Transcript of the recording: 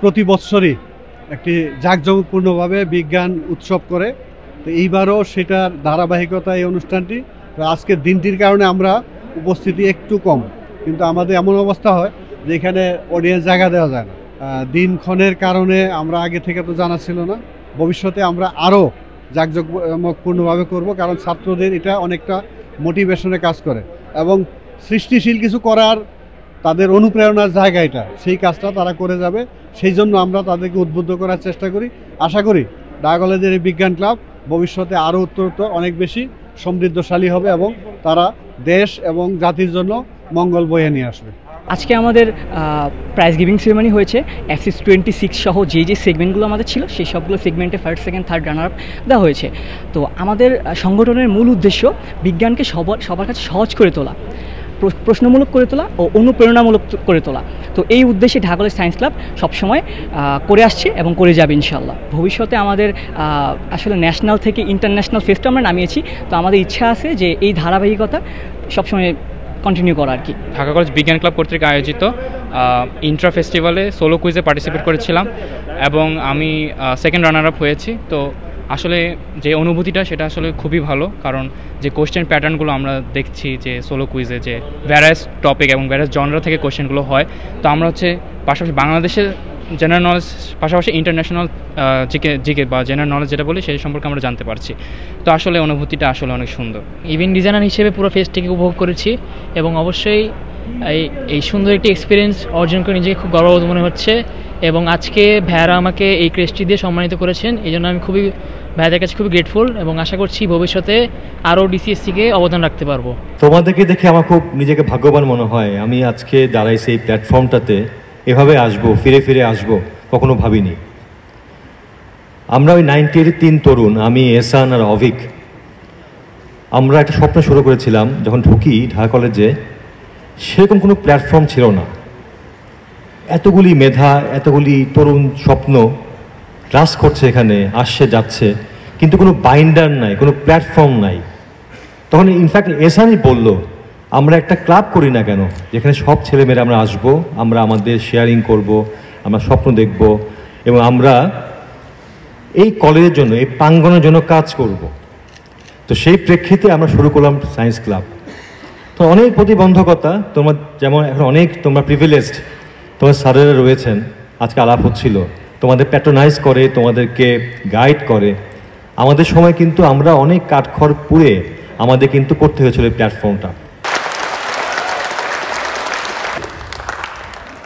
প্রতি বৎসরই একটি জাঁকজমকপূর্ণভাবে বিজ্ঞান উৎসব করে। তো এইবারও সেটার ধারাবাহিকতা এই অনুষ্ঠানটি। তো আজকের দিনটির কারণে আমরা উপস্থিতি একটু কম, কিন্তু আমাদের এমন অবস্থা হয় যে এখানে অডিয়েন্স জায়গা দেওয়া যায় না। দিনক্ষণের কারণে আমরা আগে থেকে তো জানা ছিল না। ভবিষ্যতে আমরা আরও জাঁকজমকপূর্ণভাবে করব, কারণ ছাত্রদের এটা অনেকটা মোটিভেশনে কাজ করে এবং সৃষ্টিশীল কিছু করার তাদের অনুপ্রেরণার জায়গা এটা, সেই কাজটা তারা করে যাবে। সেই জন্য আমরা তাদেরকে উদ্বুদ্ধ করার চেষ্টা করি। আশা করি ঢাকা কলেজের এই বিজ্ঞান ক্লাব ভবিষ্যতে আরও উত্তরোত্তর অনেক বেশি সমৃদ্ধশালী হবে এবং তারা দেশ এবং জাতির জন্য মঙ্গল বয়ে নিয়ে আসবে। আজকে আমাদের প্রাইজ গিভিং সেরেমনি হয়েছে। অ্যাক্সিস 26 সহ যে সেগমেন্টগুলো আমাদের ছিল সেই সবগুলো সেগমেন্টে first, second, third runner up দেওয়া হয়েছে। তো আমাদের সংগঠনের মূল উদ্দেশ্য বিজ্ঞানকে সবার কাছে সহজ করে তোলা, প্রশ্নমূলক করে তোলা ও অনুপ্রেরণামূলক করে তোলা। তো এই উদ্দেশ্যে ঢাকা কলেজ সায়েন্স ক্লাব সবসময় করে আসছে এবং করে যাবে ইনশাআল্লাহ। ভবিষ্যতে আমাদের আসলে ন্যাশনাল থেকে ইন্টারন্যাশনাল ফেস্টও আমরা নামিয়েছি। তো আমাদের ইচ্ছা আছে যে এই ধারাবাহিকতা সবসময় কন্টিনিউ করা আর কি। ঢাকা কলেজ বিজ্ঞান ক্লাব কর্তৃক আয়োজিত ইন্ট্রা ফেস্টিভ্যালে সোলো কুইজে পার্টিসিপেট করেছিলাম এবং আমি সেকেন্ড রানার আপ হয়েছি। তো আসলে যে অনুভূতিটা সেটা আসলে খুবই ভালো, কারণ যে কোশ্চেন প্যাটার্নগুলো আমরা দেখছি যে সোলো কুইজে যে ভ্যারাইস টপিক এবং ভ্যারাইস জনরা থেকে কোশ্চেনগুলো হয়, তো আমরা পাশাপাশি বাংলাদেশের জেনারেল নলেজ পাশাপাশি ইন্টারন্যাশনাল জিকে বা জেনারেল নলেজ যেটা বলি সেই সম্পর্কে আমরা জানতে পারছি। তো আসলে অনুভূতিটা আসলে অনেক সুন্দর। ইভেন্ট ডিজাইনার হিসেবে পুরো ফেস্টটিকে উপভোগ করেছি এবং অবশ্যই এই সুন্দর একটি এক্সপিরিয়েন্স অর্জন করে নিজেকে খুব গর্ববোধ মনে হচ্ছে। এবং আজকে ভাইয়ারা আমাকে এই ক্রেস্টটি দিয়ে সম্মানিত করেছেন, এই জন্য আমি ভাইয়াদের কাছে খুবই গ্রেটফুল এবং আশা করছি ভবিষ্যতে আরও ডিসিএসসিকে অবদান রাখতে পারবো। তোমাদেরকে দেখে আমার খুব নিজেকে ভাগ্যবান মনে হয়। আমি আজকে দাঁড়াইছি এই প্ল্যাটফর্মটাতে, এভাবে আসবো, ফিরে ফিরে আসবো কখনো ভাবিনি। আমরা ওই 90-এর 3 তরুণ, আমি, এহসান আর অভিক, আমরা একটা স্বপ্ন শুরু করেছিলাম যখন ঢুকি ঢাকা কলেজে। সেরকম কোনো প্ল্যাটফর্ম ছিল না, এতগুলি মেধা, এতগুলি তরুণ স্বপ্ন ক্লাস করছে এখানে, আসছে যাচ্ছে, কিন্তু কোনো বাইন্ডার নাই, কোনো প্ল্যাটফর্ম নাই। তখন ইনফ্যাক্ট এহসানই বলল, আমরা একটা ক্লাব করি না কেন, যেখানে সব ছেলেমেয়েরা আমরা আসবো, আমরা আমাদের শেয়ারিং করব, আমরা স্বপ্ন দেখব এবং আমরা এই কলেজের জন্য, এই প্রাঙ্গণের জন্য কাজ করব। তো সেই প্রেক্ষিতে আমরা শুরু করলাম সায়েন্স ক্লাব। তো অনেক প্রতিবন্ধকতা, তোমার যেমন এখন অনেক তোমরা প্রিভিলেজড, তোমার স্যারেরা রয়েছেন, আজকে আলাপ হচ্ছিল, তোমাদের প্যাট্রোনাইজ করে, তোমাদেরকে গাইড করে। আমাদের সময় কিন্তু আমরা অনেক কাঠখড় পুড়ে আমাদের কিন্তু করতে হয়েছিল এই প্ল্যাটফর্মটা।